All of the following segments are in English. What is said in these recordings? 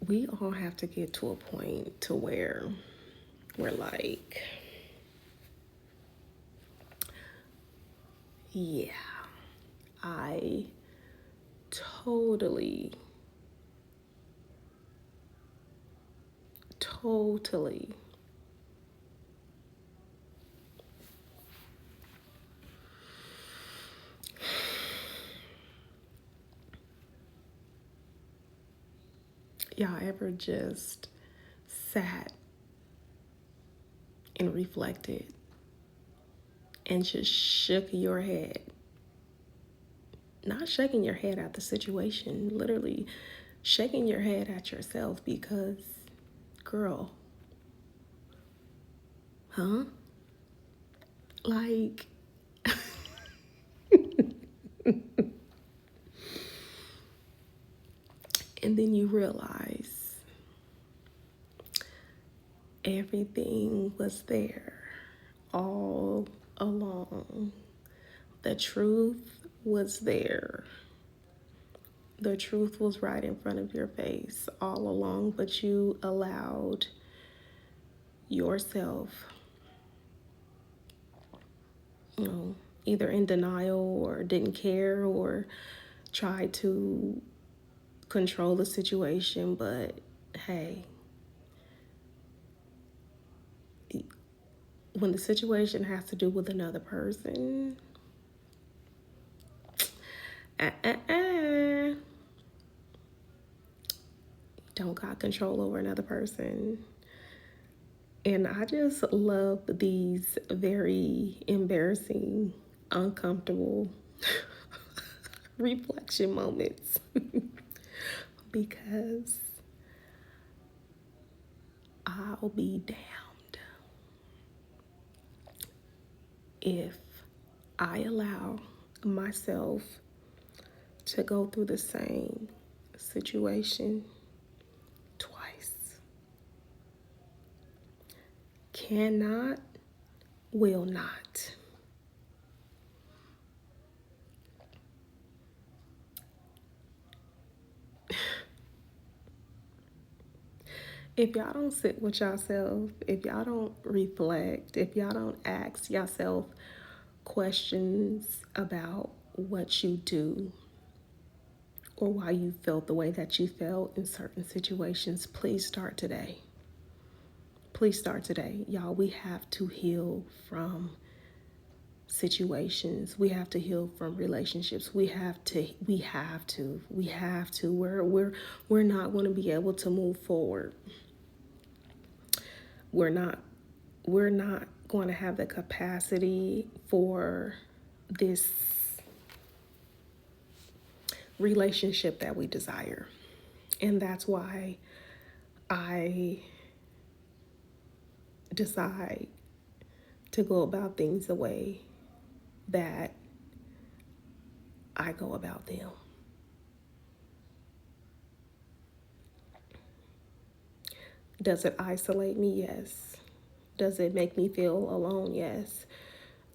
we all have to get to a point to where we're like, yeah, I totally, totally, y'all ever just sat and reflected and just shook your head? Not shaking your head at the situation, literally shaking your head at yourself because, girl, huh? Like, and then you realize everything was there all along. The truth was there. The truth was right in front of your face all along, but you allowed yourself, you know, either in denial or didn't care or tried to control the situation. But hey, when the situation has to do with another person, you don't got control over another person. And I just love these very embarrassing, uncomfortable reflection moments because I'll be damned if I allow myself to go through the same situation twice. Cannot, will not. If y'all don't sit with yourself, if y'all don't reflect, if y'all don't ask yourself questions about what you do or why you felt the way that you felt in certain situations, please start today. Please start today. Y'all, we have to heal from situations. We have to heal from relationships. We have to. We're not going to be able to move forward. We're not we're not going to have the capacity for this relationship that we desire. And that's why I decide to go about things the way that I go about them. Does it isolate me? Yes. Does it make me feel alone? Yes.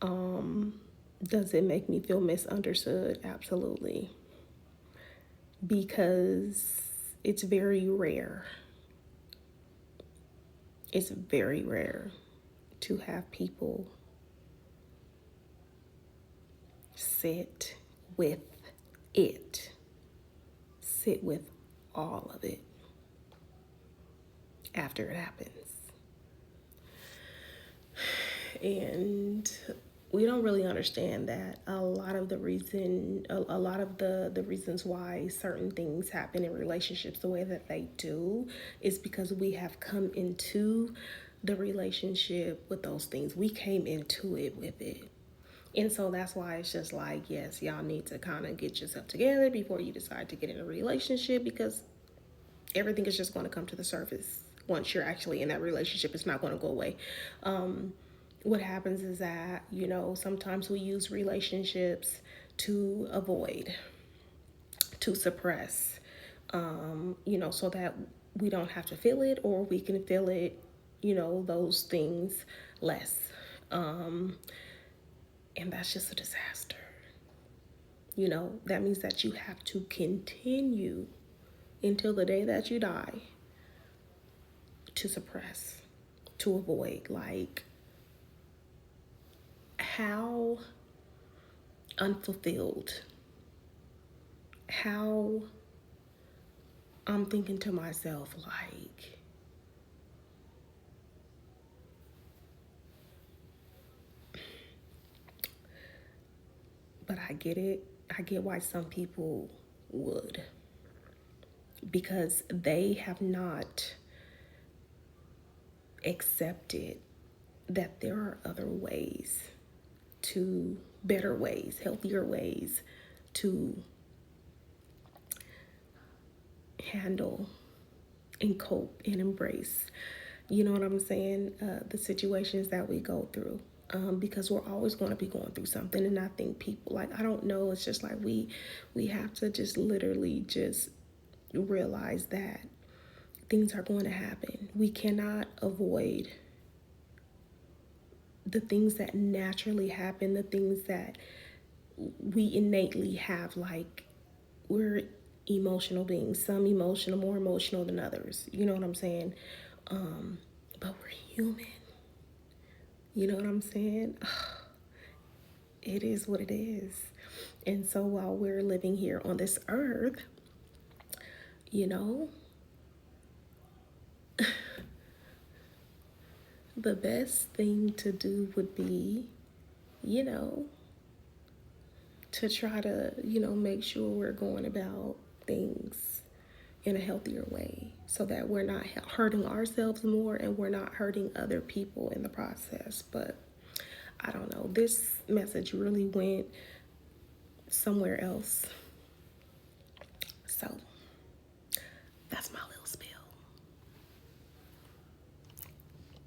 Does it make me feel misunderstood? Absolutely. Because it's very rare. It's very rare to have people sit with it, sit with all of it after it happens. And we don't really understand that a lot of the reasons why certain things happen in relationships the way that they do is because we have come into the relationship with those things. We came into it with it. And so that's why it's just like, yes, y'all need to kind of get yourself together before you decide to get in a relationship, because everything is just going to come to the surface once you're actually in that relationship. It's not going to go away. What happens is that, sometimes we use relationships to avoid, to suppress, so that we don't have to feel it, or we can feel it, those things less. And that's just a disaster. That means that you have to continue until the day that you die to suppress, to avoid. Like, how unfulfilled, how I'm thinking to myself, like, but I get it. I get why some people would, because they have not accepted that there are other ways, to better ways, healthier ways to handle and cope and embrace, you know what I'm saying, the situations that we go through. Because we're always going to be going through something, and I think people, like, I don't know, it's just like we have to just literally just realize that things are going to happen. We cannot avoid the things that naturally happen, the things that we innately have. Like, we're emotional beings, some emotional, more emotional than others, you know what I'm saying? But we're human, you know what I'm saying? It is what it is. And so while we're living here on this earth, you know, the best thing to do would be, you know, to try to, make sure we're going about things in a healthier way, so that we're not hurting ourselves more and we're not hurting other people in the process. But I don't know, this message really went somewhere else.